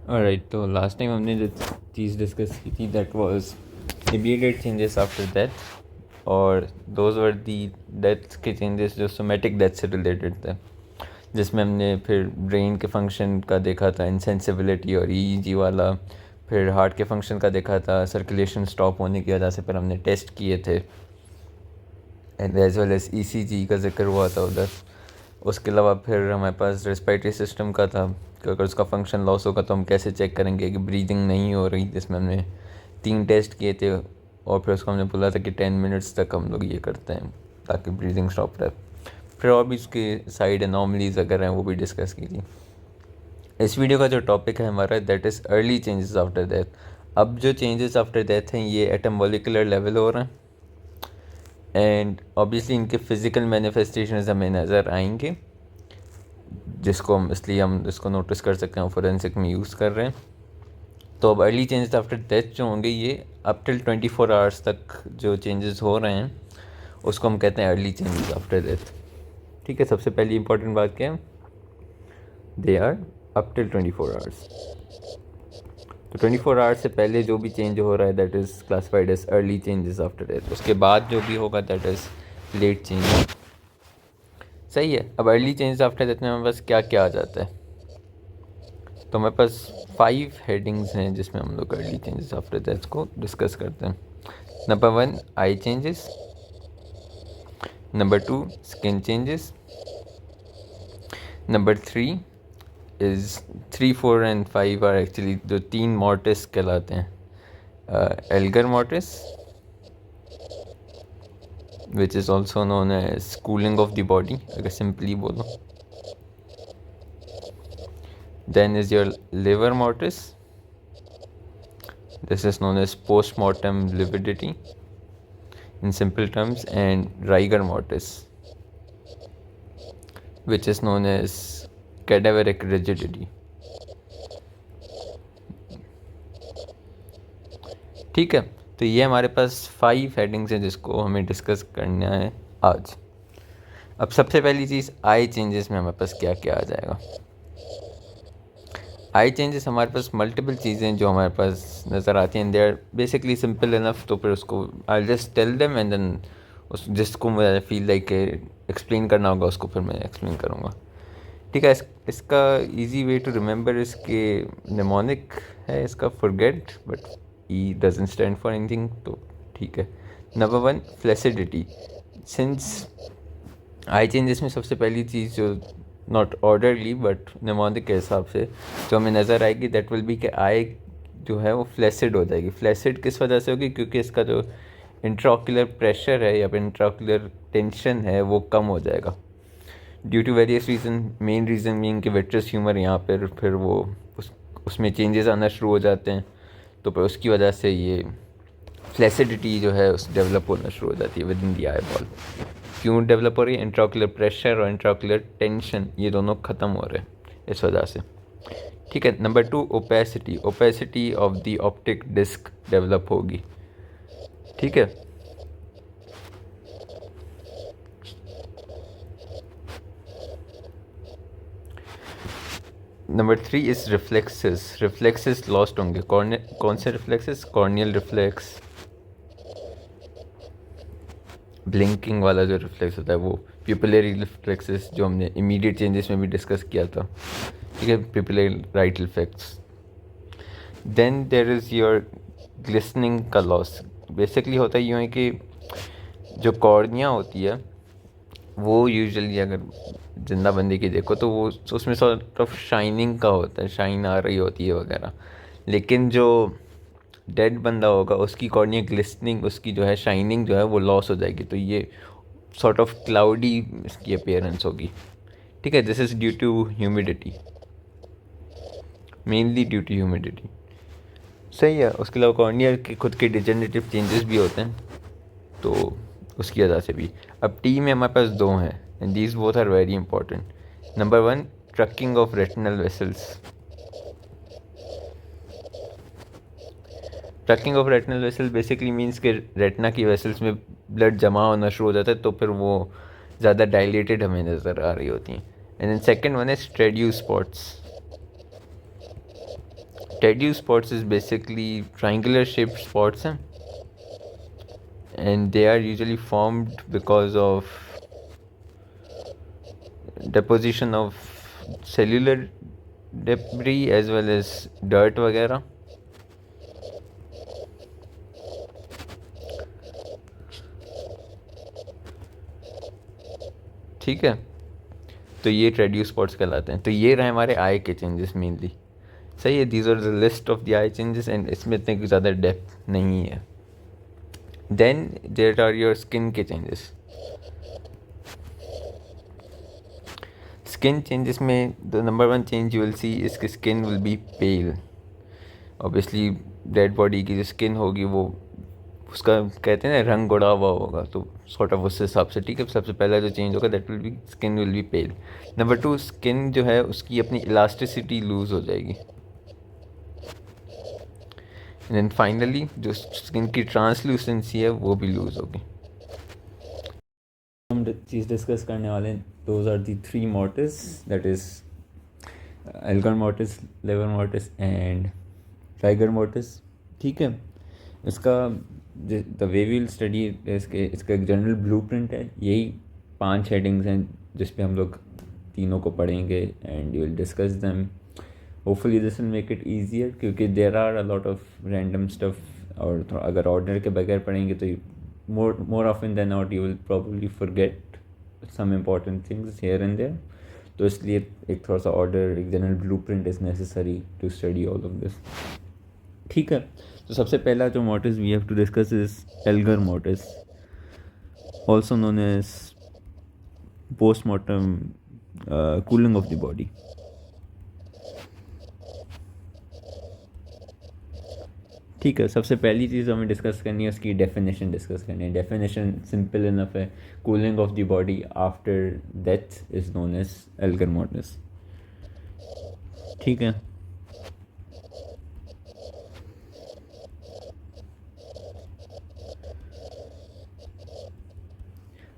Alright, तो last time हमने जो चीज़ डिस्कस की थी that was immediate changes after death, और दोज वर दी डेथ के चेंजेस जो सोमेटिक डेथ से रिलेटेड थे, जिसमें हमने फिर ब्रेन के फंक्शन का देखा था, इंसेंसिबिलिटी और ईईजी वाला, फिर हार्ट के फंक्शन का देखा था, सर्कुलेशन स्टॉप होने की वजह से फिर हमने टेस्ट किए थे, and as well as ECG का जिक्र हुआ था उधर। उसके अलावा फिर हमारे पास रेस्पिरेटरी सिस्टम का था कि अगर उसका फंक्शन लॉस होगा तो हम कैसे चेक करेंगे कि ब्रीदिंग नहीं हो रही, जिसमें हमने 3 टेस्ट किए थे, और फिर उसको हमने बोला था कि 10 मिनट्स तक हम लोग ये करते हैं ताकि ब्रीदिंग स्टॉप रहे। फिर और भी उसके साइड एनॉमलीज अगर हैं वो भी डिस्कस की थी। इस वीडियो का जो टॉपिक है हमारा that is early changes after death. अब जो चेंजेस आफ्टर डेथ हैं ये एट अ मॉलिकुलर लेवल हो रहे हैं, एंड ऑब्वियसली इनके फिज़िकल मैनिफेस्टेशंस हमें नज़र आएंगे, जिसको हम इसलिए हम इसको नोटिस कर सकते हैं, फोरेंसिक में यूज़ कर रहे हैं। तो अब अर्ली चेंजेस आफ्टर डेथ जो होंगे ये अप टिल 24 आवर्स तक जो चेंजेस हो रहे हैं उसको हम कहते हैं अर्ली चेंजेस आफ्टर डेथ। ठीक है, सबसे पहली इंपॉर्टेंट बात क्या है, they are up till 24 hours. तो 24 आवर्स से पहले जो भी चेंज हो रहा है that is classified as early changes after death. उसके बाद जो भी होगा दैट इज़ लेट चेंज। सही है। अब अर्ली चेंजेस आफ्टर डेथ में हमारे पास क्या क्या आ जाता है, तो हमारे पास 5 हेडिंग्स हैं जिसमें हम लोग अर्ली चेंजेस आफ्टर डेथ को डिस्कस करते हैं। Number 1 eye changes, number 2 skin changes, number 3 is 3, 4 and 5 are actually जो 3 मॉर्टिस कहलाते हैं। Algor mortis which is also known as cooling of the body, अगर सिंपली बोलो। Then is your livor mortis, this is known as post-mortem lividity in simple terms, and rigor mortis which is known as cadaveric rigidity. ठीक है, तो ये हमारे पास 5 headings हैं जिसको हमें डिस्कस करना है आज। अब सबसे पहली चीज़ आई चेंजेस में हमारे पास क्या क्या आ जाएगा। आई चेंजेस हमारे पास मल्टीपल चीज़ें जो हमारे पास नज़र आती हैं, दे आर बेसिकली सिंपल इनफ, तो फिर उसको I just tell them and then उस जिसको मुझे फील लाइक एक्सप्लेन करना होगा उसको फिर मैं एक्सप्लेन करूँगा। ठीक है, इसका इजी वे टू रिमेंबर इसके निमोनिक है इसका forget, but E doesn't stand for anything, तो ठीक है। नंबर 1 फ्लेसिडिटी। सिंस आई चेंजेस में सबसे पहली चीज़ जो नॉट ऑर्डरली बट निमोनिक के हिसाब से जो हमें नज़र आएगी दैट विल बी कि आई जो है वो फ्लैसिड हो जाएगी। फ्लैसिड किस वजह से होगी, क्योंकि इसका जो इंट्राऑक्यूलर प्रेशर है या फिर इंट्राऑक्यूलर टेंशन है वो कम हो जाएगा due to various reason. Main reason mean कि विट्रस ह्यूमर यहाँ पर फिर वो उसमें चेंजेस आना शुरू हो जाते हैं, तो फिर उसकी वजह से ये फ्लैसिडिटी जो है उस डेवलप होना शुरू हो जाती है with in the eye ball. क्यों डेवलप हो रही है, इंट्राऑक्यूलर प्रेशर और इंट्राऑक्यूलर टेंशन ये दोनों ख़त्म हो रहे हैं इस वजह से। ठीक है। Number 2 opacity. Opacity of the optic disc develop होगी। ठीक है। Number 3 is reflexes. Reflexes lost होंगे। कौन से रिफ्लेक्सेस, कॉर्नियल रिफ्लेक्स, ब्लिंकिंग वाला जो रिफ्लेक्स होता है वो, प्यूपिलरी रिफ्लेक्सेस जो हमने इमीडिएट चेंजेस में भी डिस्कस किया था। ठीक है, pupillary light reflex. Then there is your glistening का लॉस। बेसिकली होता यूँ है कि जो कॉर्निया होती है वो यूजुअली अगर जिंदा बंदे की देखो तो वो उसमें सॉर्ट ऑफ शाइनिंग का होता है, शाइन आ रही होती है वगैरह, लेकिन जो डेड बंदा होगा उसकी कॉर्निया ग्लिसनिंग, उसकी जो है शाइनिंग जो है वो लॉस हो जाएगी, तो ये सॉर्ट ऑफ क्लाउडी इसकी अपीयरेंस होगी। ठीक है, this is due to humidity, mainly due to humidity. सही है। उसके अलावा कॉर्निया के खुद के डिजेनरेटिव चेंजेस भी होते हैं, तो उसकी वजह से भी। अब टी में हमारे पास 2 हैं and these both are very important. Number 1 trucking of retinal vessels. Trucking of retinal vessel basically means कि रेटिना की वेसल्स में ब्लड जमा होना शुरू हो जाता है, तो फिर वो ज़्यादा डायलेटेड हमें नज़र आ रही होती हैं। एंड देन सेकेंड वन है स्ट्रेडियो spots. Teddy spots is basically triangular shaped spots हैं, and they are usually formed because of deposition of cellular debris as well as dirt वगैरह. ठीक है, तो ये ट्रेड्यू स्पॉट्स कहलाते हैं. तो ये रहे हमारे आई के चेंजेस मेनली. सही है, these are the list of the eye changes, and इसमें इतने ज़्यादा डेप्थ नहीं है. Then there are your skin के चेंजेस. स्किन चेंजेस में the number one change you will see is कि skin will be pale. Obviously dead body की जो स्किन होगी वो उसका कहते हैं ना रंग उड़ा हुआ होगा, तो सॉर्ट ऑफ उस हिसाब से. ठीक है, सबसे पहला जो चेंज होगा that will be skin will be pale. Number two, skin जो है उसकी अपनी इलास्टिसिटी लूज़ हो जाएगी. एंड देन फाइनली जो स्किन की ट्रांसलूसेंसी है वो भी लूज़ होगी. हम चीज़ डिस्कस करने वाले हैं, those are the three mortis, that is algor mortis, livor mortis and rigor mortis. ठीक है, इसका द वे विल स्टडी इसका एक जनरल ब्लूप्रिंट है. यही 5 हेडिंग्स हैं जिस पे हम लोग तीनों को पढ़ेंगे and you will discuss them. Hopefully this will make it easier, क्योंकि there are a lot of random stuff, और अगर ऑर्डर के बगैर पढ़ेंगे तो more often than not you will probably forget some important things here and there. तो इसलिए एक थोड़ा सा ऑर्डर, एक general blueprint is necessary to study all of this. ठीक है, तो सबसे पहला जो mortis we have to discuss is algor mortis, also known as postmortem cooling of the body. ठीक है, सबसे पहली चीज़ हमें डिस्कस करनी है उसकी डेफिनेशन डिस्कस करनी है. डेफिनेशन सिंपल इनफ है. Cooling of the body after death is known as algor mortis. ठीक है,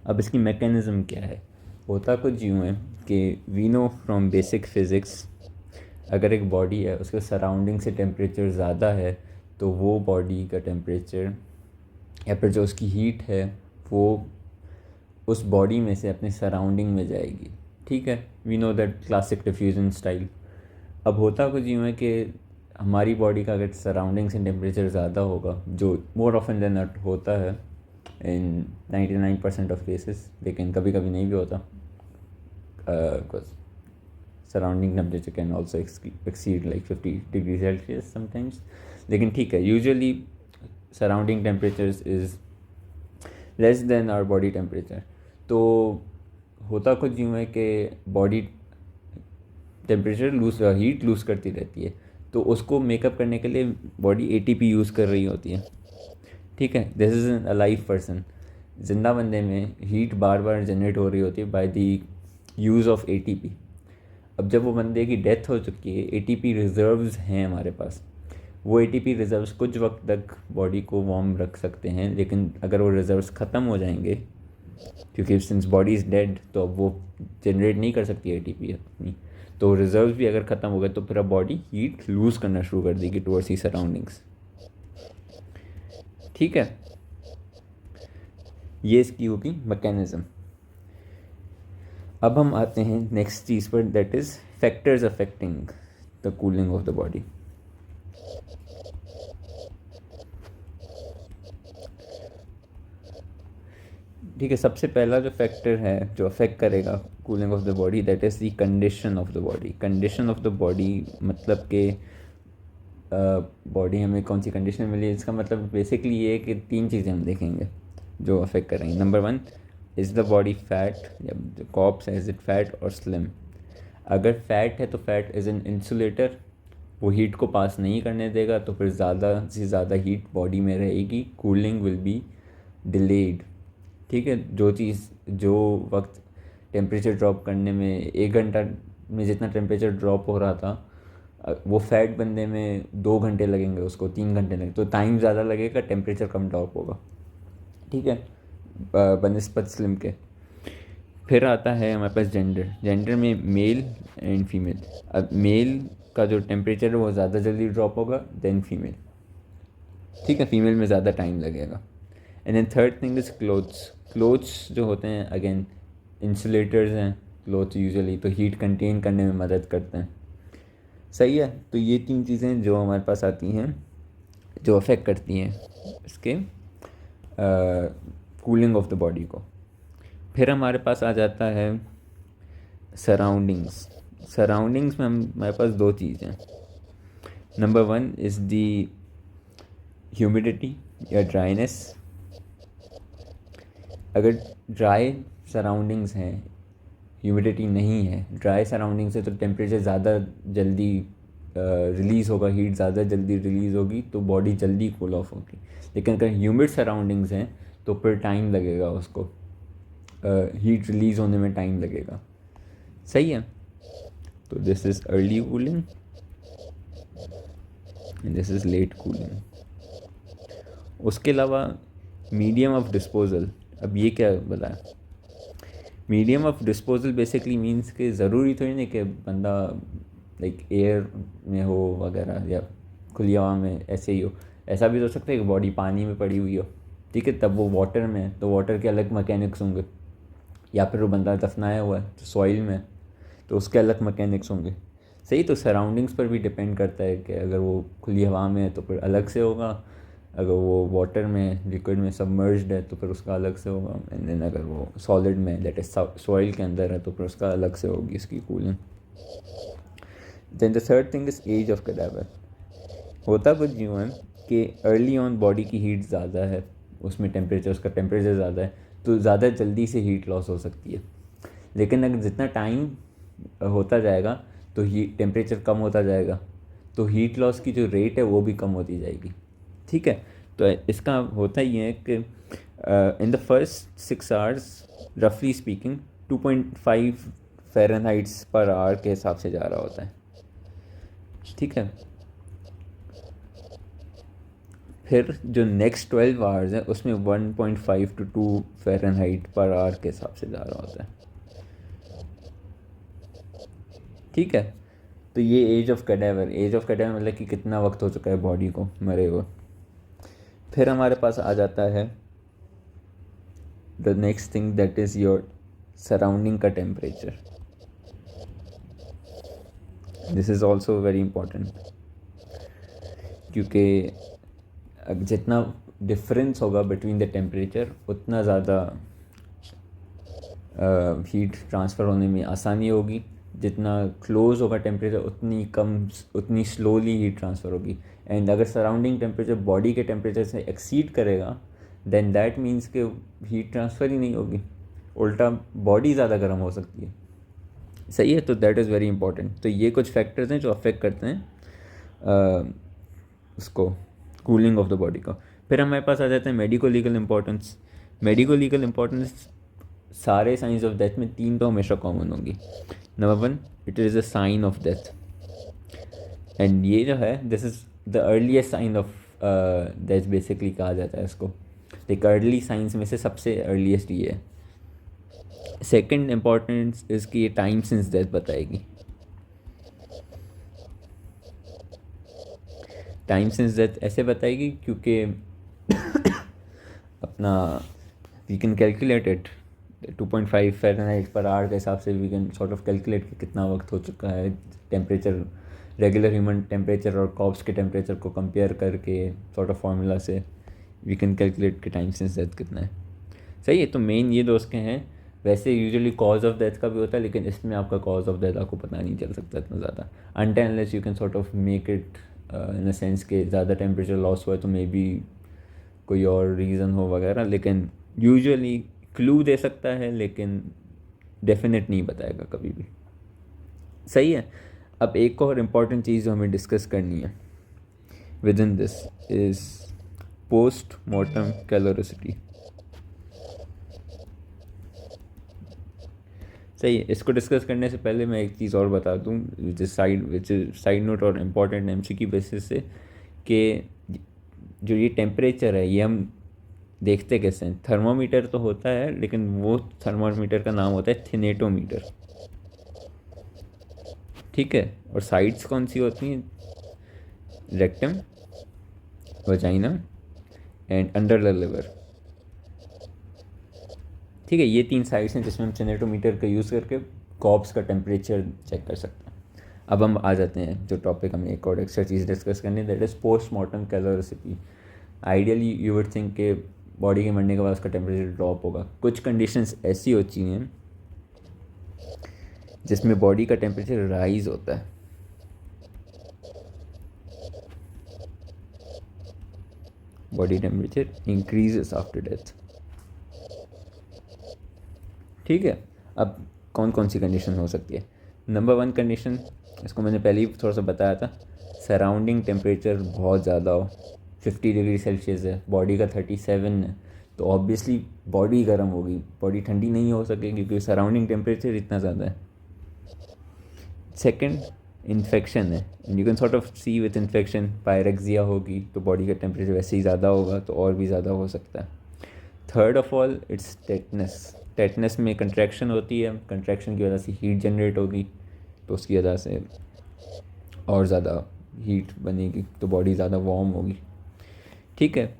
अब इसकी मैकेनिज़्म क्या है. होता कुछ यूँ है कि we know from basic physics, अगर एक बॉडी है उसके सराउंडिंग से टेम्परेचर ज़्यादा है तो वो बॉडी का टेम्परेचर या फिर जो उसकी हीट है वो उस बॉडी में से अपने सराउंडिंग में जाएगी. ठीक है, we know that classic diffusion style. अब होता कुछ यूँ है कि हमारी बॉडी का अगर सराउंडिंग से टेम्परेचर ज़्यादा होगा, जो मोर ऑफन देन नॉट होता है इन 99% ऑफ केसेस, लेकिन कभी कभी नहीं भी होता, because surrounding temperature can also exceed like 50 degree Celsius sometimes. लेकिन ठीक है, usually surrounding temperature is less than our body temperature. तो होता कुछ यूँ है कि बॉडी टेम्परेचर हीट लूज़ करती रहती है, तो उसको मेकअप करने के लिए बॉडी ATP यूज़ कर रही होती है. ठीक है, this is an alive person. जिंदा बंदे में हीट बार बार जनरेट हो रही होती है by the use of ATP. अब जब वो बंदे की डेथ हो चुकी है, ATP रिजर्व्स हैं हमारे पास. वो ATP रिजर्व्स कुछ वक्त तक बॉडी को वार्म रख सकते हैं, लेकिन अगर वो रिजर्व्स ख़त्म हो जाएंगे, क्योंकि सिंस बॉडी इज़ डेड तो अब वो जनरेट नहीं कर सकती ATP अपनी, तो रिजर्व्स भी अगर ख़त्म हो गए तो फिर अब बॉडी हीट लूज़ करना शुरू कर देगी टुवर्ड्स ही सराउंडिंग्स. ठीक है, ये इसकी होगी मैकेनिज़्म. अब हम आते हैं नेक्स्ट चीज़ पर, that is factors affecting the cooling of the body. ठीक है, सबसे पहला जो फैक्टर है जो अफेक्ट करेगा cooling of the body, that is the condition of the body. Condition of the body मतलब कि बॉडी हमें कौन सी कंडीशन मिली है, इसका मतलब बेसिकली ये है कि 3 चीज़ें हम देखेंगे जो अफेक्ट करेंगे. Number 1, is the body fat, या कॉप्स है, इज़ इट फैट और स्लिम. अगर फैट है तो फैट इज़ एन इंसुलेटर, वो हीट को पास नहीं करने देगा, तो फिर ज़्यादा से ज़्यादा हीट बॉडी में रहेगी. Cooling will be delayed. ठीक है, जो वक्त टेम्परेचर ड्रॉप करने में 1 घंटा में जितना टेम्परेचर ड्रॉप हो रहा था, वो फैट बंदे में 2 घंटे लगेंगे, उसको 3 घंटे लगेंगे, तो टाइम ज़्यादा लगेगा, टेम्परेचर कम ड्रॉप होगा. ठीक है, बनिस्बत स्लिम के. फिर आता है हमारे पास जेंडर. जेंडर में मेल एंड फीमेल. अब मेल का जो टेम्परेचर है वो ज़्यादा जल्दी ड्रॉप होगा देन फीमेल। ठीक है, फीमेल में ज़्यादा टाइम लगेगा। And then third thing is clothes. Clothes जो होते हैं अगेन इंसुलेटर्स हैं क्लोथ्स यूजुअली, तो हीट कंटेन करने में मदद करते हैं। सही है, तो ये 3 चीज़ें जो हमारे पास आती हैं जो अफेक्ट करती हैं इसके कूलिंग ऑफ द बॉडी को। फिर हमारे पास आ जाता है सराउंडिंग्स। सराउंडिंग्स में हमारे पास 2 चीज़ें हैं। नंबर 1 इज़ दी ह्यूमिडिटी या ड्राइनेस। अगर ड्राई सराउंडिंग्स हैं, ह्यूमिडिटी नहीं है, ड्राई सराउंडिंग्स है, तो टेम्परेचर ज़्यादा जल्दी रिलीज़ होगा, हीट ज़्यादा जल्दी रिलीज़ होगी, तो बॉडी जल्दी कूल ऑफ होगी। लेकिन अगर ह्यूमिड सराउंडिंग्स हैं तो फिर टाइम लगेगा उसको, हीट रिलीज़ होने में टाइम लगेगा। सही है, तो this is early cooling and this is late cooling. उसके अलावा मीडियम ऑफ डिस्पोजल। अब ये क्या बताया? Medium of disposal basically means कि ज़रूरी तो नहीं कि बंदा लाइक एयर में हो वगैरह या खुली हवा में ऐसे ही हो। ऐसा भी हो सकता है कि बॉडी पानी में पड़ी हुई हो, ठीक है, तब वो वाटर में है तो वाटर के अलग मैकेनिक्स होंगे। या फिर वो बंदा दफनाया हुआ है तो सॉइल में, तो उसके अलग मैकेनिक्स होंगे। सही, तो सराउंडिंग्स पर भी डिपेंड करता है कि अगर वो खुली हवा में है तो फिर अलग से होगा, अगर वो वाटर में लिक्विड में सबमर्ज्ड है तो फिर उसका अलग से होगा, एंड देन अगर वो सॉलिड में दैट इज सॉइल के अंदर है तो फिर उसका अलग से होगी इसकी cooling. Then the third thing is age of cadaver. होता कुछ यूँ है कि अर्ली ऑन बॉडी की हीट ज़्यादा है, उसमें टेम्परेचर, उसका टेम्परेचर ज़्यादा है, तो ज़्यादा जल्दी से हीट लॉस हो सकती है। लेकिन अगर जितना टाइम होता जाएगा तो हीट टेम्परेचर कम होता जाएगा, तो हीट लॉस की जो रेट है वो भी कम होती जाएगी। ठीक है, तो इसका होता ही है कि इन द फर्स्ट 6 आवर्स रफली स्पीकिंग 2.5 फ़ारेनहाइट्स पर आवर के हिसाब से जा रहा होता है। ठीक है, फिर जो नेक्स्ट 12 आवर्स है उसमें 1.5 to 2 फ़ारेनहाइट पर आवर के हिसाब से जा रहा होता है। ठीक है, तो ये एज ऑफ कैडावर मतलब कि कितना वक्त हो चुका है बॉडी को मरे हुए। फिर हमारे पास आ जाता है the next thing that is your surrounding का temperature. This is also very important, क्योंकि जितना डिफरेंस होगा बिटवीन द टेम्परेचर उतना ज़्यादा हीट ट्रांसफ़र होने में आसानी होगी। जितना क्लोज होगा टेम्परेचर उतनी स्लोली हीट ट्रांसफ़र होगी। एंड अगर सराउंडिंग टेम्परेचर बॉडी के टेम्परेचर से एक्सीड करेगा देन दैट मीन्स कि हीट ट्रांसफ़र ही नहीं होगी, उल्टा बॉडी ज़्यादा गर्म हो सकती है। सही है, तो दैट इज़ वेरी इंपॉर्टेंट। तो ये कुछ फैक्टर्स हैं जो अफेक्ट करते हैं उसको कूलिंग ऑफ द बॉडी को। फिर हमारे पास आ जाते हैं medico legal importance. Medico legal importance सारे साइंस ऑफ डेथ में 3 तो हमेशा कॉमन होंगी। Number 1, it is a sign of death, and ये जो है this is the earliest sign of death basically कहा जाता है इसको। एक अर्ली साइंस में से सबसे अर्लीस्ट ये है। सेकेंड इम्पॉर्टेंस इसकी ये टाइम सिंस डेथ बताएगी। टाइम सिंस डेथ ऐसे बताएगी क्योंकि अपना we can calculate it 2.5 Fahrenheit per hour के हिसाब से we can sort of calculate कि कितना वक्त हो चुका है। टेम्परेचर रेगुलर ह्यूमन टेम्परेचर और कॉप्स के टेम्परेचर को कंपेयर करके सॉर्ट ऑफ फार्मूला से वी कैन कैलकुलेट कि टाइम सिंस डेथ कितना है। सही है, तो मेन ये 2 उसके हैं। वैसे यूजुअली कॉज ऑफ डेथ का भी होता है, लेकिन इसमें आपका कॉज ऑफ डेथ आपको पता नहीं चल सकता इतना ज़्यादा until unless you can sort of make it in a sense के ज़्यादा टेम्परेचर लॉस हुआ है तो मे बी कोई और रीज़न हो वगैरह। लेकिन यूजुअली क्लू दे सकता है लेकिन डेफिनेट नहीं बताएगा कभी भी। सही है, अब एक और इम्पॉर्टेंट चीज़ जो हमें डिस्कस करनी है within this is post mortem caloricity. सही है, इसको डिस्कस करने से पहले मैं एक चीज़ और बता दूँ विच इज़ साइड नोट और इम्पॉर्टेंट एमसीक्यू बेसिस से, कि जो ये टेम्परेचर है ये हम देखते कैसे हैं। थर्मोमीटर तो होता है लेकिन वो थर्मोमीटर का नाम होता है थिनेटोमीटर। ठीक है, और साइड्स कौन सी होती हैं? Rectum, vagina and under the liver. ठीक है, ये 3 साइड्स हैं जिसमें हम सेनेटोमीटर का यूज़ करके कॉर्प्स का टेम्परेचर चेक कर सकते हैं। अब हम आ जाते हैं जो टॉपिक हमें एक और एक्स्ट्रा चीज़ डिस्कस करनी, that is postmortem caloricity. Ideally you would think के बॉडी के मरने के बाद उसका टेम्परेचर ड्रॉप होगा। कुछ कंडीशंस ऐसी होती हैं जिसमें बॉडी का टेम्परेचर राइज होता है। Body temperature increases after death. ठीक है, अब कौन कौन सी कंडीशन हो सकती है? नंबर 1 कंडीशन, इसको मैंने पहले ही थोड़ा सा बताया था, सराउंडिंग टेम्परेचर बहुत ज़्यादा हो। 50 डिग्री सेल्सियस है, बॉडी का 37 है, तो ऑब्वियसली बॉडी गर्म होगी, बॉडी ठंडी नहीं हो सकेगी क्योंकि सराउंडिंग टेम्परेचर इतना ज़्यादा है। सेकंड, इन्फेक्शन है, and you can sort of see with infection pyrexia होगी तो बॉडी का टेम्परेचर वैसे ही ज़्यादा होगा, तो और भी ज़्यादा हो सकता है। Third of all, it's tetanus. Tetanus में कंट्रैक्शन होती है, कंट्रैक्शन की वजह से हीट जनरेट होगी, तो उसकी वजह से और ज़्यादा हीट बनेगी, तो बॉडी ज़्यादा वार्म होगी। ठीक है,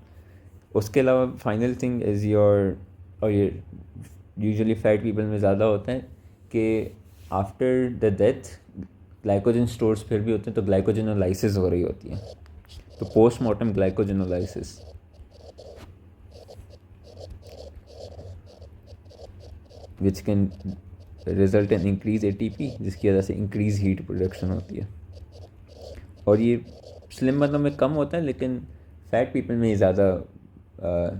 उसके अलावा फाइनल थिंग इज़ योर, और ये यूजुअली फैट पीपल में ज़्यादा होता है कि after the death glycogen stores फिर भी होते हैं, तो ग्लाइकोजेनोलाइसिस हो रही होती है, तो postmortem glycogenolysis, which can result in increase ATP, जिसकी वजह से इंक्रीज हीट प्रोडक्शन होती है। और ये स्लिम बंदों में कम होता है, लेकिन फैट पीपल में ज़्यादा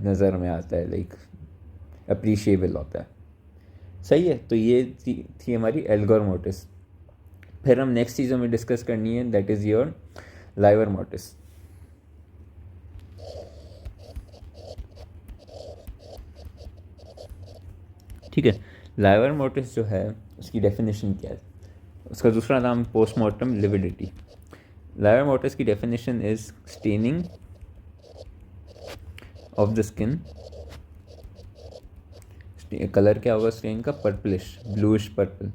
नज़र में आता है, लाइक अप्रिशिएबल होता है। सही है, तो ये थी हमारी एल्गर मोर्टिस। फिर हम नेक्स्ट चीज़ हमें डिस्कस करनी है, that is your liver mortis. ठीक है, लाइवर मोर्टिस जो है उसकी डेफिनेशन क्या है? उसका दूसरा नाम पोस्टमार्टम लिविडिटी। लाइवर मोर्टिस की definition is staining of the skin. Colour क्या होगा स्टेन का? Purplish, bluish purple,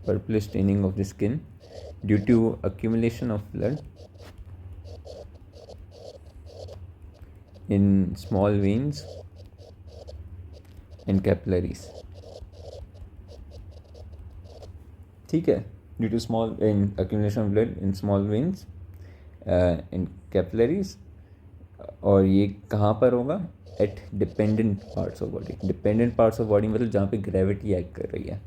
purplish staining of the skin due to accumulation of blood in small veins and capillaries. ठीक है, due to small in accumulation of blood in small veins and capillaries। और ये कहाँ पर होगा? At dependent parts of body. Dependent parts of body मतलब जहाँ पे ग्रेविटी एक्ट कर रही है।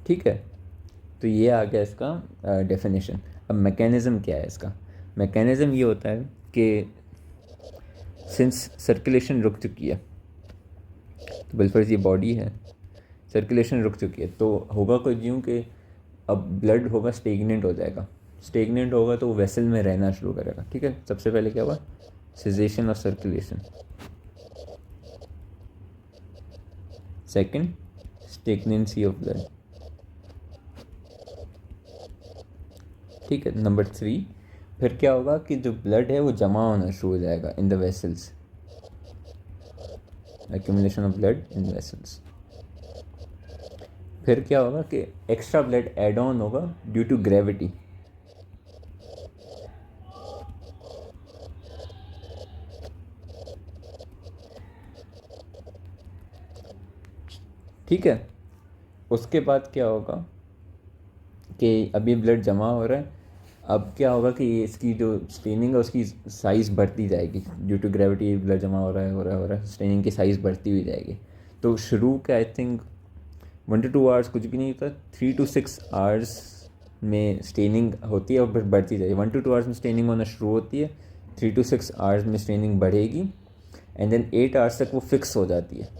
ठीक है, तो ये आ गया इसका डेफिनेशन। अब मैकेनिज़्म क्या है इसका? मैकेनिज़्म ये होता है कि सिंस सर्कुलेशन रुक चुकी है, तो बिलफर्ज ये बॉडी है, सर्कुलेशन रुक चुकी है, तो होगा कुछ यूँ कि अब ब्लड होगा स्टेगनेंट हो जाएगा। स्टेगनेंट होगा तो वो वेसल में रहना शुरू करेगा। ठीक है, सबसे पहले क्या हुआ? Cessation of circulation. Second, stagnancy of blood. ठीक है, नंबर 3, फिर क्या होगा कि जो ब्लड है वो जमा होना शुरू हो जाएगा in the vessels, accumulation of blood in vessels. फिर क्या होगा कि एक्स्ट्रा ब्लड एड ऑन होगा ड्यू टू ग्रेविटी। ठीक है, उसके बाद क्या होगा कि अभी ब्लड जमा हो रहा है, अब क्या होगा कि इसकी जो स्टेनिंग है उसकी साइज़ बढ़ती जाएगी ड्यू टू ग्रेविटी। ब्लड जमा हो रहा है, स्टेनिंग की साइज़ बढ़ती हुई जाएगी। तो शुरू के आई थिंक 1 to 2 आवर्स कुछ भी नहीं होता, 3 to 6 आवर्स में स्टेनिंग होती है और फिर बढ़ती जाएगी। 1 to 2 आवर्स में स्टेनिंग होना शुरू होती है, 3 to 6 आवर्स में स्टेनिंग बढ़ेगी, एंड देन 8 आवर्स तक वो फिक्स हो जाती है।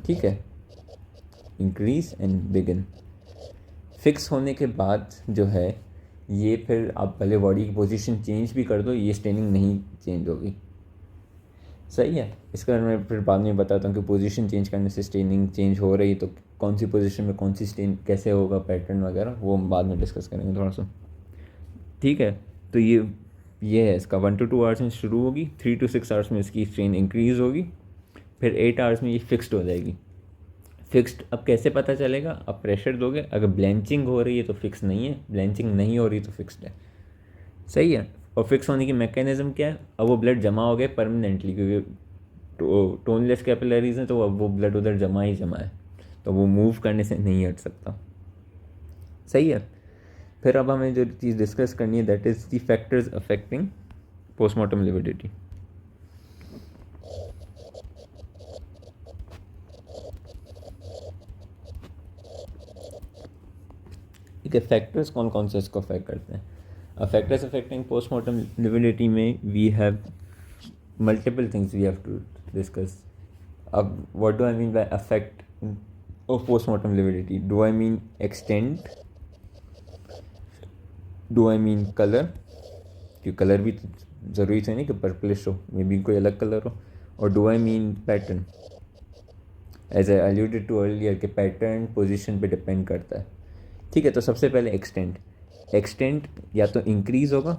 ठीक है, इंक्रीज एंड बिगिन। फिक्स होने के बाद जो है ये फिर आप पहले बॉडी की पोजीशन चेंज भी कर दो, ये स्टेनिंग नहीं चेंज होगी। सही है, इसका मैं फिर बाद में बताता हूँ कि पोजीशन चेंज करने से स्टेनिंग चेंज हो रही, तो कौन सी पोजीशन में कौन सी स्टेन कैसे होगा, पैटर्न वगैरह वो हम बाद में डिस्कस करेंगे थोड़ा सा। ठीक है, तो ये ये है इसका 1 to 2 आवर्स में शुरू होगी, 3 to 6 आवर्स में इसकी स्ट्रेन इंक्रीज़ होगी, फिर 8 आवर्स में ये फिक्स्ड हो जाएगी। फिक्स्ड अब कैसे पता चलेगा? अब प्रेशर दोगे, अगर ब्लेंचिंग हो रही है तो फिक्स नहीं है, ब्लेंचिंग नहीं हो रही तो फिक्स्ड है। सही है। और फिक्स होने की मैकेनिज़्म क्या है? अब वो ब्लड जमा हो गए परमानेंटली, क्योंकि टोनलेस कैपिलरीज हैं, तो अब वो ब्लड उधर जमा ही जमा है, तो वो मूव करने से नहीं हट सकता। सही है। फिर अब हमें जो चीज़ डिस्कस करनी है that is the factors affecting postmortem lividity. ठीक है, फैक्टर्स कौन कौन से इसको अफेक्ट करते हैं? फैक्टर्स अफेक्टिंग पोस्टमार्टम लिविडिटी में we have multiple things we have to discuss. अब what do I mean by affect of postmortem lividity? Do I mean extent? Do I mean colour? कि colour भी ज़रूरी तो नहीं कि पर्पलिश हो, may be कोई अलग कलर हो। और do I mean pattern? As I alluded to earlier कि पैटर्न पोजीशन पे डिपेंड करता है। ठीक है, तो सबसे पहले एक्सटेंट। एक्सटेंट या तो इंक्रीज़ होगा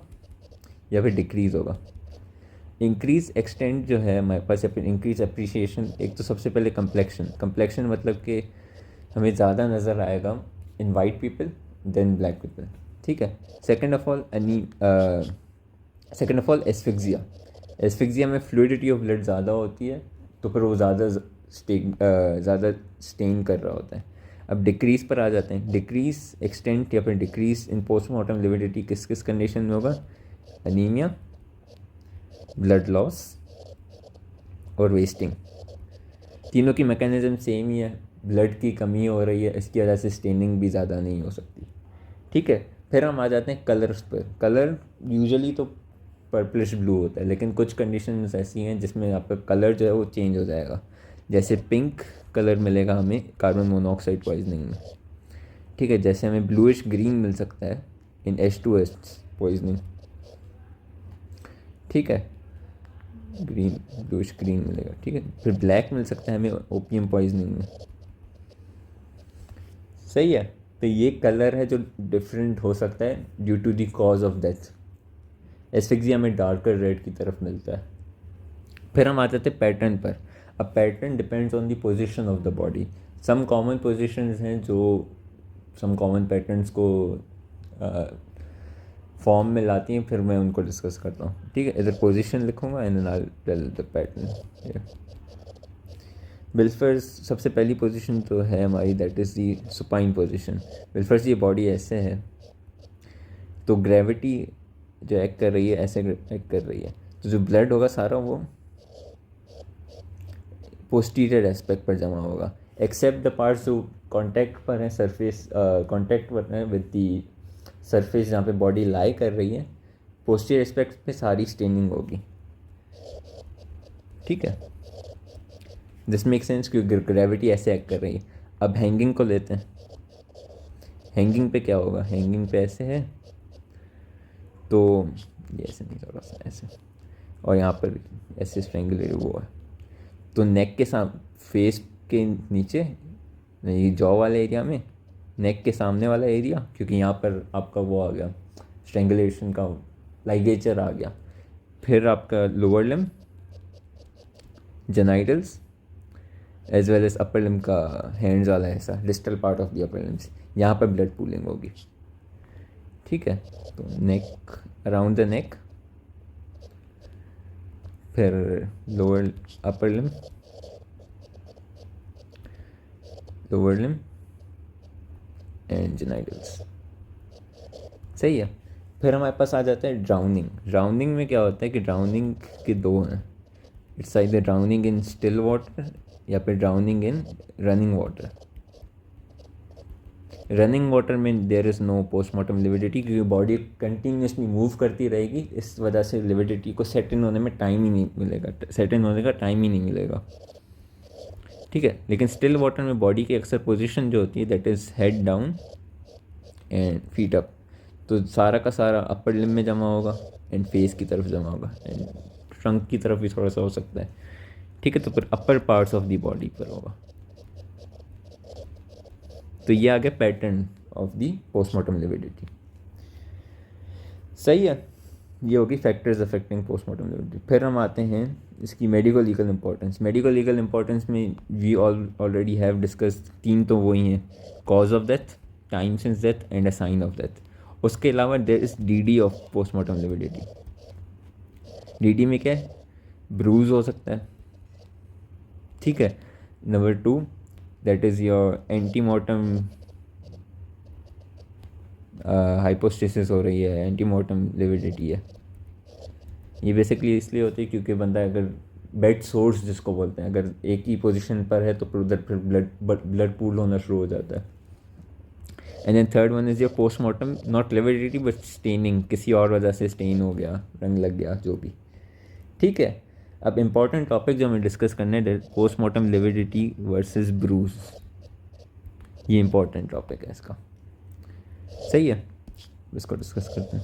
या फिर डिक्रीज़ होगा। इंक्रीज़ एक्सटेंट जो है हमारे पास, या फिर इंक्रीज अप्रिसिएशन, एक तो सबसे पहले कम्प्लेक्शन। कम्प्लेक्शन मतलब कि हमें ज़्यादा नज़र आएगा in white people than black people. ठीक है। Second of all asphyxia. Asphyxia में फ्लूइडिटी ऑफ ब्लड ज़्यादा होती है, तो फिर वो ज़्यादा स्टेन कर रहा होता है। अब डिक्रीज़ पर आ जाते हैं। डिक्रीज़ एक्सटेंट या फिर डिक्रीज़ इन पोस्टमार्टम लिविडिटी किस किस कंडीशन में होगा? अनीमिया, ब्लड लॉस और वेस्टिंग। तीनों की मैकेनिज़्म सेम ही है, ब्लड की कमी हो रही है, इसकी वजह से स्टेनिंग भी ज़्यादा नहीं हो सकती। ठीक है। फिर हम आ जाते हैं कलर्स पर। कलर यूजुअली तो पर्पलिश ब्लू होता है, लेकिन कुछ कंडीशंस ऐसी हैं जिसमें आपका कलर जो है वो चेंज हो जाएगा। जैसे पिंक कलर मिलेगा हमें कार्बन मोनोऑक्साइड पॉइजनिंग में। ठीक है। जैसे हमें ब्लूइश ग्रीन मिल सकता है इन H2S पॉइजनिंग। ठीक है, ग्रीन, ब्लूइश ग्रीन मिलेगा। ठीक है। फिर ब्लैक मिल सकता है हमें ओपियम पॉइजनिंग में। सही है। तो ये कलर है जो डिफरेंट हो सकता है due to the cause of death. Asphyxia में डार्कर रेड की तरफ मिलता है। फिर हम आ जाते हैं पैटर्न पर। अब pattern depends on the position of the body. Some common positions हैं जो सम कॉमन पैटर्न्स को फॉर्म में लाती हैं, फिर मैं उनको डिस्कस करता हूँ। ठीक है। इधर पोजीशन लिखूँगा and then I will tell the pattern. विल्फर्स सबसे पहली पोजीशन तो है हमारी, that is the supine position. विल्फर्स ये बॉडी ऐसे है, तो ग्रेविटी जो एक्ट कर रही है ऐसे एक्ट कर रही है, तो जो ब्लड होगा सारा वो पोस्टीरियर एस्पेक्ट पर जमा होगा, एक्सेप्ट द पार्ट्स जो कांटेक्ट पर हैं, सरफेस कांटेक्ट पर हैं विद दी सरफेस जहाँ पे बॉडी लाई कर रही है, पोस्टीरियर एस्पेक्ट पे सारी स्टेनिंग होगी। ठीक है, दिस मेक सेंस क्योंकि ग्रेविटी ऐसे एक्ट कर रही है। अब हैंगिंग को लेते हैं। हैंगिंग पे क्या होगा? हैंगिंग पे ऐसे है, तो ये ऐसे नहीं, थोड़ा सा ऐसे, और यहाँ पर ऐसे स्ट्रेंगुलेटेड वो है, तो नेक के साथ फेस के नीचे, ये जॉ वाले एरिया में, नेक के सामने वाला एरिया, क्योंकि यहाँ पर आपका वो आ गया स्ट्रेंगुलेशन का लाइगेचर आ गया। फिर आपका lower limb, genitals, as well as upper limb का हैंड्स वाला हिस्सा, distal part of the upper limbs, यहाँ पर ब्लड पूलिंग होगी। ठीक है, तो नेक, अराउंड द नेक, फिर lower upper limb, lower limb and genitals. सही है। फिर हमारे पास आ जाता है ड्राउनिंग। ड्राउनिंग में क्या होता है कि ड्राउनिंग के दो हैं, it's either drowning in still water या फिर drowning in running water. Running water में there is no postmortem lividity, क्योंकि बॉडी कंटिन्यूसली मूव करती रहेगी, इस वजह से लिविडिटी को सेट इन होने में टाइम ही नहीं मिलेगा, सेट इन होने का टाइम ही नहीं मिलेगा। ठीक है। लेकिन स्टिल वाटर में बॉडी की अक्सर पोजीशन जो होती है that is head down and feet up, तो सारा का सारा अपर लिम्ब में जमा होगा एंड फेस की तरफ जमा होगा एंड ट्रंक की तरफ भी थोड़ा सा हो सकता है। ठीक है, तो फिर अपर पार्ट्स ऑफ द बॉडी पर होगा। तो ये आ गया pattern of the postmortem lividity. सही है। ये होगी फैक्टर्स अफेक्टिंग पोस्टमार्टम लिविडिटी। फिर हम आते हैं इसकी medico legal importance. Medico legal importance में वी ऑलरेडी हैव डिस्कस, तीन तो वही हैं, cause of death, time since death and a sign of death. उसके अलावा there is DD of postmortem lividity. DD में क्या है, ब्रूज हो सकता है, ठीक है। Number 2 that is your antemortem hypostasis हो रही है, एंटीमॉर्टम लिविडिटी है। ये बेसिकली इसलिए होती है क्योंकि बंदा अगर बेड सोर्स जिसको बोलते हैं, अगर एक ही पोजीशन पर है तो उधर फिर ब्लड पूल होना शुरू हो जाता है। And then third one is your postmortem not lividity but staining, किसी और वजह से स्टेन हो गया, रंग लग गया, जो भी, ठीक है। अब इम्पॉर्टेंट टॉपिक जो हमें डिस्कस करने हैं, पोस्टमार्टम लिविडिटी वर्सेस ब्रूज। ये इम्पॉर्टेंट टॉपिक है इसका, सही है, इसको डिस्कस करते हैं।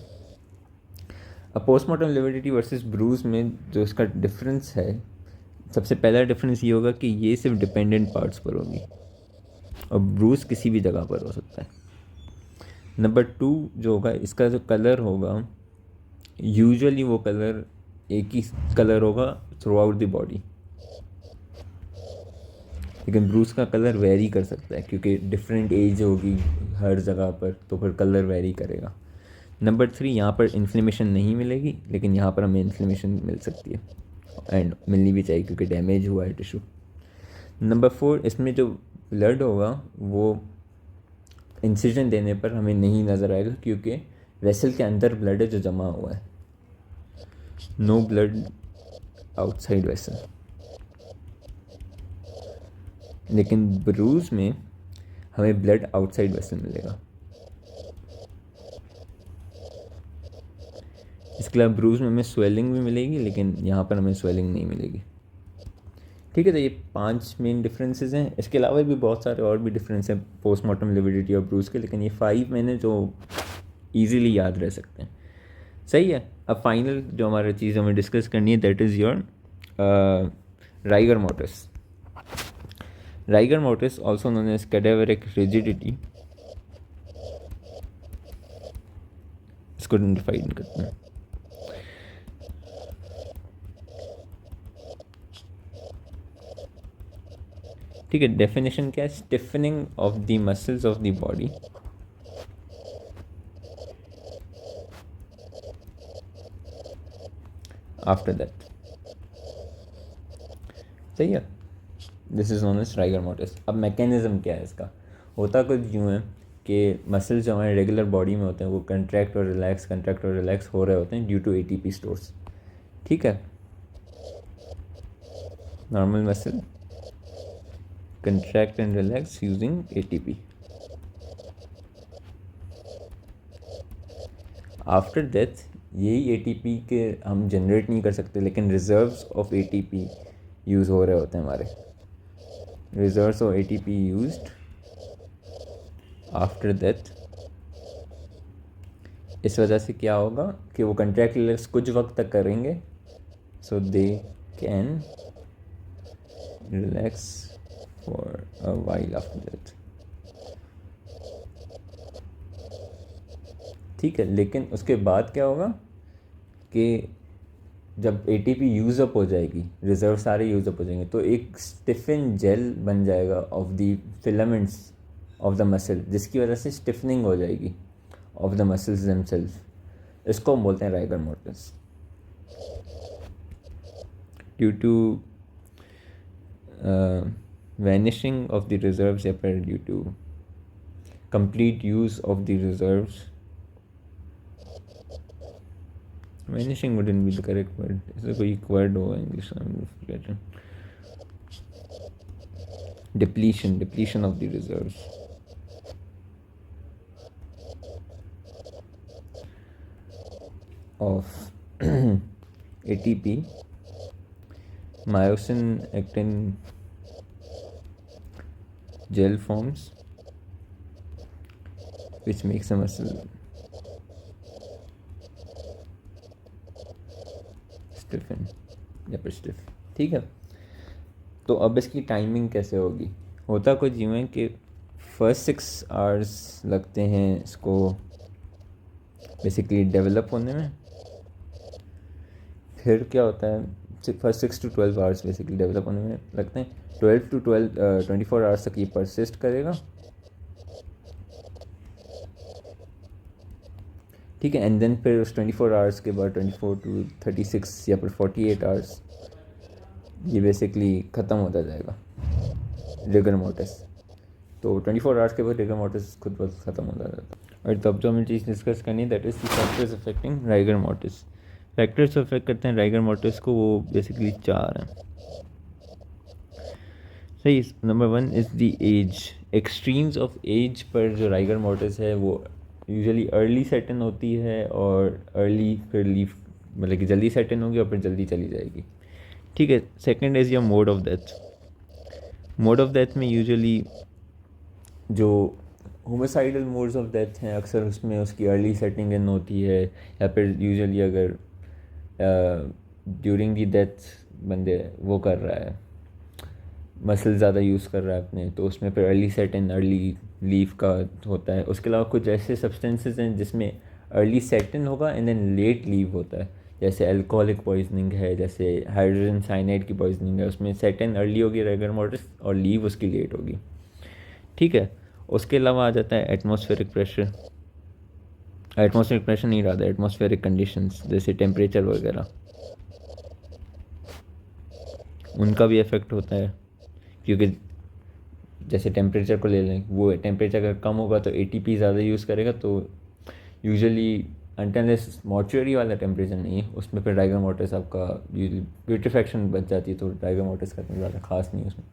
अब पोस्टमार्टम लिविडिटी वर्सेस ब्रूज में जो इसका डिफरेंस है, सबसे पहला डिफरेंस ये होगा कि ये सिर्फ डिपेंडेंट पार्ट्स पर होगी और ब्रूज किसी भी जगह पर हो सकता है। नंबर 2 जो होगा, इसका जो कलर होगा, यूजुअली वो कलर एक ही कलर होगा थ्रू आउट द बॉडी, लेकिन ब्रूज का कलर वेरी कर सकता है क्योंकि डिफरेंट एज होगी हर जगह पर, तो फिर कलर वेरी करेगा। नंबर 3 यहाँ पर इन्फ्लेमेशन नहीं मिलेगी, लेकिन यहाँ पर हमें इन्फ्लेमेशन मिल सकती है, एंड मिलनी भी चाहिए क्योंकि डैमेज हुआ है टिश्यू। नंबर 4 इसमें जो ब्लड होगा वो इंसिजन देने पर हमें नहीं नज़र आएगा क्योंकि वेसल के अंदर ब्लड है जो जमा हुआ है, नो ब्लड आउटसाइड वेसल। लेकिन ब्रूज में हमें ब्लड आउटसाइड वेसल मिलेगा। इसके अलावा ब्रूज में हमें स्वेलिंग भी मिलेगी, लेकिन यहाँ पर हमें स्वेलिंग नहीं मिलेगी, ठीक है। तो ये 5 मेन डिफरेंसेस हैं। इसके अलावा भी बहुत सारे और भी डिफरेंस हैं पोस्टमार्टम लिविडिटी और ब्रूज के, लेकिन ये 5 मैंने जो ईजीली याद रह सकते हैं, सही है। अब फाइनल जो हमारी चीज़ हमें डिस्कस करनी है, that is your rigor mortis. Rigor mortis also known as cadaveric rigidity, इसको डिफाइन करते हैं। ठीक है, डेफिनेशन क्या है, stiffening of the muscles of the body after that, सही है। This is known as rigor mortis. अब मैकेनिज्म क्या है इसका, होता कुछ यूँ है कि मसल्स जो हमारे रेगुलर बॉडी में होते हैं वो कंट्रैक्ट और रिलैक्स हो रहे होते हैं ड्यू टू ATP स्टोर्स, ठीक है। Normal muscle contract and relax using ATP. After death यही ATP के हम जनरेट नहीं कर सकते, लेकिन रिजर्व्स ऑफ ATP यूज़ हो रहे होते हैं हमारे, reserves of ATP used after death. इस वजह से क्या होगा कि वो कंट्रैक्ट रिलैक्स कुछ वक्त तक करेंगे, so they can relax for a while after that, ठीक है। लेकिन उसके बाद क्या होगा कि जब ATP यूज़ अप हो जाएगी, रिजर्व सारे यूज़ अप हो जाएंगे, तो एक स्टिफन जेल बन जाएगा of the filaments of the muscle, जिसकी वजह से स्टिफनिंग हो जाएगी ऑफ द मसल्स देमसेल्फ। इसको हम बोलते हैं rigor mortis. Due to vanishing of the reserves या फिर due to complete use of the reserves, vanishing wouldn't be the correct word, इससे कोई एक word होगा इंग्लिश में, forgetting, depletion of the reserves of ATP, myosin actin gel forms which makes a muscle stiffen या फिर stiff, ठीक है। तो अब इसकी टाइमिंग कैसे होगी, होता कुछ यूँ है कि फर्स्ट 6 आवर्स लगते हैं इसको बेसिकली डेवलप होने में, फिर क्या होता है, first 6 to 12 hours basically develop होने में लगते हैं। 12 to 24 आवर्स तक ये परसिस्ट करेगा, ठीक है। एंड देन फिर उस 24 आवर्स के बाद 24 to 36 या फिर 48 आवर्स ये बेसिकली ख़त्म होता जाएगा रिगर मोर्टिस। तो 24 आवर्स के बाद रिगर मोर्टिस खुद ब ख़त्म होता जाता है। और तब जो हमें चीज़ डिस्कस करनी है that is the factors affecting rigor mortis. Factors affect करते हैं राइगर मोर्टिस को, वो बेसिकली 4 हैं। सही। Number 1 is the age. Extremes of age पर जो राइगर मोर्टिस है वो यूजुअली अर्ली सेट इन होती है, और अर्ली फिर लीव मतलब कि जल्दी सेट इन होगी और फिर जल्दी चली जाएगी, ठीक है। Second is your mode of death. Mode of death में यूजुअली जो होमिसाइडल मोड्स ऑफ डेथ हैं अक्सर उसमें उसकी अर्ली सेटिंग इन होती है, या फिर यूजुअली अगर ड्यूरिंग दी डेथ बंदे वो कर रहा है, मसल ज़्यादा यूज़ कर रहा है अपने, तो उसमें फिर early set in early leave का होता है। उसके अलावा कुछ ऐसे सब्सटेंसेस हैं जिसमें अर्ली सेट इन होगा एंड देन लेट लीव होता है, जैसे अल्कोहलिक पॉइजनिंग है, जैसे हाइड्रोजन साइनाइड की पॉइजनिंग है, उसमें सेट इन अर्ली होगी राइगर मोर्टिस और लीव उसकी लेट होगी, ठीक है। उसके अलावा आ जाता है एटमॉस्फेरिक प्रेशर। एटमॉस्फेरिक प्रेशर नहीं रहा, एटमॉस्फेरिक कंडीशंस जैसे टेम्परेचर वगैरह, उनका भी इफ़ेक्ट होता है, क्योंकि जैसे टेम्परेचर को ले लें, वो टेम्परेचर अगर कम होगा तो एटीपी ज़्यादा यूज़ करेगा, तो यूजुअली अनटिल मॉर्चुरी वाला टेम्परेचर नहीं है उसमें फिर राइगर मोर्टिस आपका ब्यूटिफिकेशन बच जाती है, तो राइगर मोर्टिस का ज़्यादा खास नहीं है उसमें।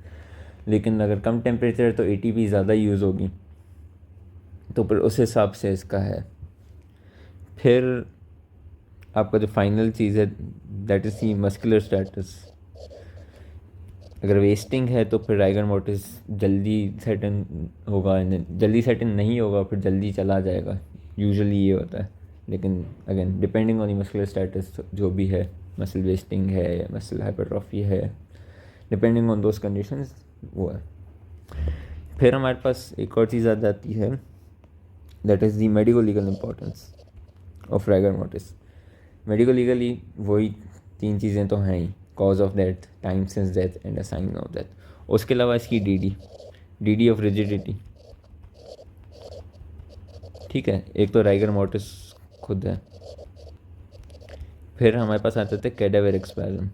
लेकिन अगर कम टेम्परेचर है तो एटीपी ज़्यादा यूज़ होगी, तो फिर उस हिसाब से इसका है। फिर आपका जो फाइनल चीज़ है that is the muscular status. अगर वेस्टिंग है तो फिर राइगर मोर्टिस जल्दी सेट इन होगा, जल्दी सेट इन नहीं होगा फिर जल्दी चला जाएगा, यूजुअली ये होता है। लेकिन again depending on the muscular status जो भी है, मसल वेस्टिंग है या मसल हाइपरट्रॉफी है, डिपेंडिंग ऑन दोज कंडीशंस वो है। फिर हमारे पास एक और चीज़ आ जाती है that is the medico legal importance of rigor mortis. Medico legally वही 3 चीज़ें तो हैं ही, cause of death, time since death and a sign of death. उसके अलावा इसकी डी ऑफ रिजिडिटी, ठीक है। एक तो राइगर मोर्टिस खुद है। फिर हमारे पास आ जाते हैं कैडावेरिक स्पैज़म,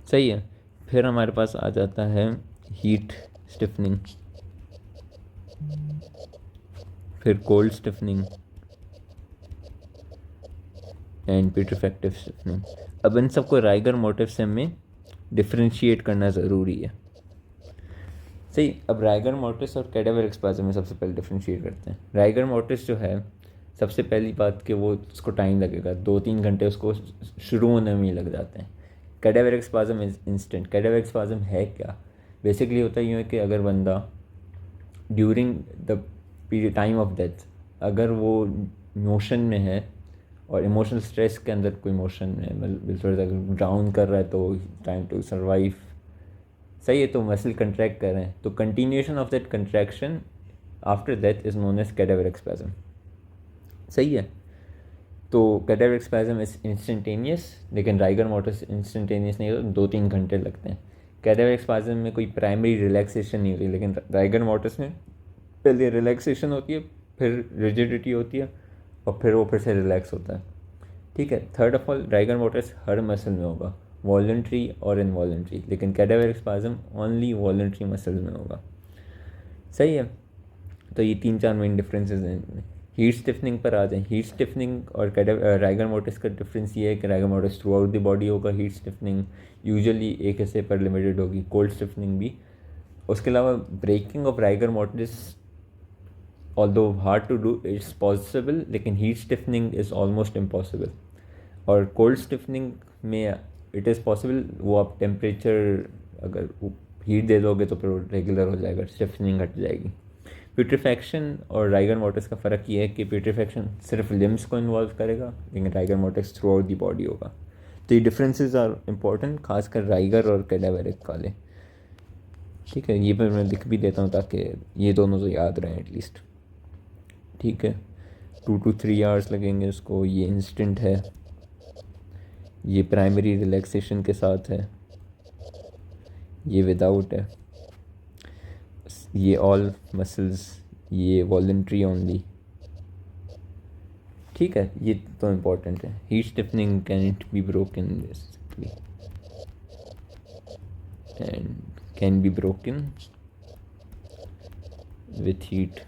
सही है। फिर हमारे पास आ जाता है हीट स्टिफनिंग, फिर कोल्ड स्टिफनिंग एंड प्यूट्रिफैक्टिव स्टिफनिंग। अब इन सबको राइगर मोर्टिस से हमें डिफ्रेंशिएट करना ज़रूरी है, सही। अब राइगर मोर्टिस और कैडावेरिक स्पैज़म में सबसे पहले डिफ्रेंशिएट करते हैं। राइगर मोर्टिस जो है सबसे पहली बात कि वो उसको टाइम लगेगा, 2-3 घंटे उसको शुरू होने में ही लग जाते हैं। कैडावेरिक स्पैज़म इज इंस्टेंट। कैडावेरिक स्पैज़म है क्या, बेसिकली होता यूँ है कि अगर बंदा during the period time of death अगर वो मोशन में है और इमोशनल स्ट्रेस के अंदर कोई मोशन है, मतलब थोड़ा सा ड्राउन कर रहा है तो टाइम टू सर्वाइव, सही है, तो मसल कंट्रैक्ट कर रहे हैं, तो continuation of that contraction after death is known as cadaveric spasm, सही है। तो कैडावेरिक स्पैज़म इज इंस्टेंटेनियस, लेकिन राइगर मोर्टिस इंस्टेंटेनियस नहीं होता, 2-3 घंटे लगते हैं। कैडावेरिक स्पैज़म में कोई प्राइमरी रिलैक्सेशन नहीं होती, लेकिन राइगर मोर्टिस में पहले रिलैक्सेशन होती है, फिर रिजिडिटी होती है, और फिर वो फिर से रिलैक्स होता है, ठीक है। Third of all rigor mortis her muscle में होगा, वॉलंट्री और इनवॉलंट्री, लेकिन कैडावेरिक स्पैज़म ओनली वॉलंट्री मसल्स में होगा, सही है। तो ये 3-4 मेन डिफरेंसेस हैं इनमें। हीट स्टिफनिंग पर आ जाएं। हीट स्टिफनिंग और राइगर मोर्टिस का डिफरेंस ये है कि rigor mortis through out the body होगा, हीट स्टिफनिंग यूजुअली एक हिस्से पर लिमिटेड होगी, कोल्ड स्टिफनिंग भी। उसके अलावा breaking of rigor mortis although hard to do it's possible, लेकिन heat stiffening is almost impossible. और कोल्ड स्टिफनिंग में इट इज़ पॉसिबल, वो आप टेम्परेचर अगर हीट दे दोगे तो फिर रेगुलर हो जाएगा, स्टिफनिंग हट जाएगी। प्यूट्रिफैक्शन और राइगर मोर्टिस का फ़र्क ये है कि प्यूट्रिफैक्शन सिर्फ लिम्स को इन्वॉल्व करेगा, लेकिन rigor mortis through out the body होगा। तो ये डिफरेंसेस आर इम्पॉर्टेंट, खासकर राइगर और कैडावेरिक वाले, ठीक है। ये मैं लिख भी देता हूँ ताकि ये दोनों तो याद रहें एटलीस्ट, ठीक है। 2 to 3 hours लगेंगे उसको। ये इंस्टेंट है, ये प्राइमरी रिलैक्सेशन के साथ है, ये विदाउट है, ये ऑल मसल्स, ये वॉलंटरी ओनली। ठीक है, ये तो इम्पोर्टेंट है। Heat stiffening can it be broken basically, and can be broken with heat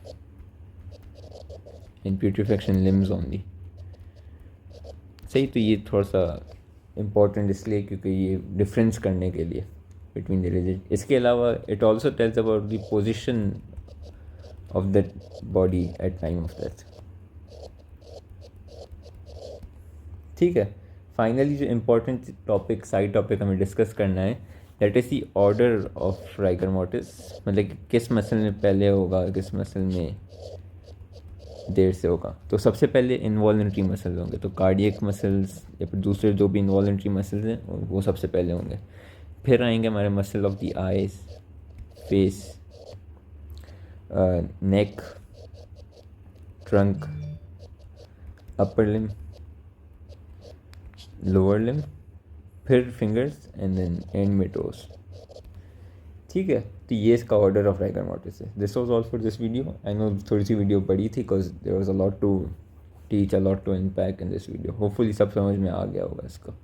and putrefaction limbs only। सही, तो ये थोड़ा सा इम्पोर्टेंट इसलिए क्योंकि ये डिफरेंस करने के लिए बिटवीन द रिजिड। इसके अलावा it also tells about the position of the body at time of death. ठीक है, फाइनली जो इम्पोर्टेंट टॉपिक, साइड टॉपिक हमें डिस्कस करना है, that is the order of rigor mortis. मतलब कि किस मसल में पहले होगा, किस मसल में देर से होगा। तो सबसे पहले इनवॉलंटरी मसल्स होंगे, तो कार्डियक मसल्स या फिर दूसरे जो भी इनवॉलंटरी मसल्स हैं वो सबसे पहले होंगे। फिर आएंगे हमारे muscle of the eyes, face, neck, trunk, upper limb, lower limb, फिर फिंगर्स एंड देन एंड में टोस। ठीक है, तो ये इसका ऑर्डर ऑफ राइगर मोर्टिस है। This was all for this video. I know थोड़ी सी वीडियो बड़ी थी because there was a lot to teach, a lot to unpack in this video. Hopefully सब समझ में आ गया होगा इसका।